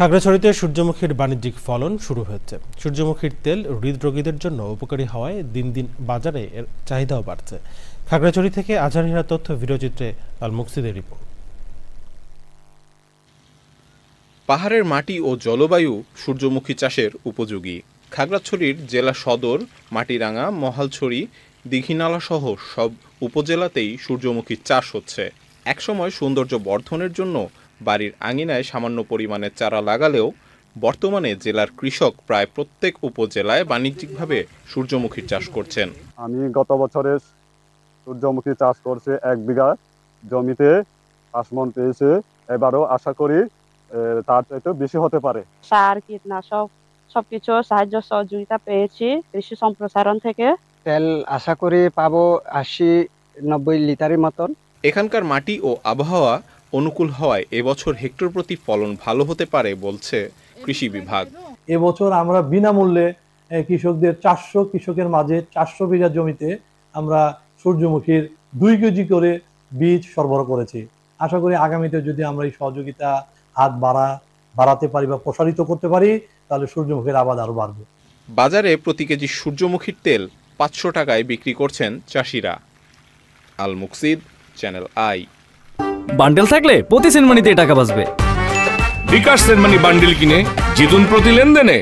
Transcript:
খাগড়াছড়িতে সূর্যমুখীর বাণিজ্যিক ফলন শুরু হয়েছে। সূর্যমুখীর তেল হৃদরোগীদের জন্য উপকারী হওয়ায় দিন দিন বাজারে এর চাহিদাও বাড়ছে। খাগড়াছড়ি থেকে আজহারিরা তথ্য ভিডিওচিত্রে আল মুকসিদের রিপোর্ট। পাহাড়ের মাটি ও জলবায়ু সূর্যমুখী চাষের উপযোগী। খাগড়াছড়ির জেলা সদর, মাটিরাঙ্গা, মহালছড়ি, দীঘিনালা সহ সব উপজেলাতেই সূর্যমুখীর চাষ হচ্ছে। একসময় সৌন্দর্য বর্ধনের জন্য বাড়ির আঙিনায় সামান্য পরিমাণে চারা লাগালেও বর্তমানে জেলার কৃষক প্রায় প্রত্যেক উপজেলায় বাণিজ্যিকভাবে সূর্যমুখীর চাষ করছেন। আমি গত বছরে সূর্যমুখী চাষ করছি 1 বিঘা জমিতে 5 মণ পেয়েছে। এবারও আশা করি তার চাইতে বেশি হতে পারে। সার, কীটনাশক সবকিছু সাহায্য সহযোগিতা পেয়েছি কৃষি সম্প্রসারণ থেকে। তেল আশা করি পাবো 80-90 লিটারের মতন। এখানকার মাটি ও আবহাওয়া অনুকূল হওয়ায় এবছর হেক্টর প্রতি ফলন ভালো হতে পারে বলছে কৃষি বিভাগ। এবছর আমরা বিনামূল্যে কৃষকদের 400 কৃষকের মাঝে 400 বিঘা জমিতে আমরা সূর্যমুখীর 2 কেজি করে বীজ সরবরাহ করেছি। আশা করি আগামীতে যদি আমরা এই সহযোগিতা হাত বাড়াতে পারি বা প্রসারিত করতে পারি, তাহলে সূর্যমুখীর আবাদ আরো বাড়বে। বাজারে প্রতি কেজি সূর্যমুখীর তেল 500 টাকায় বিক্রি করছেন চাষিরা। আল মুকসিদ, চ্যানেল আই। বান্ডেল থাকলে প্রতি সেনমানিতে টাকা বাঁচবে। বিকাশ সেনমানি বান্ডেল কিনে জিতুন প্রতি লেনদেনে।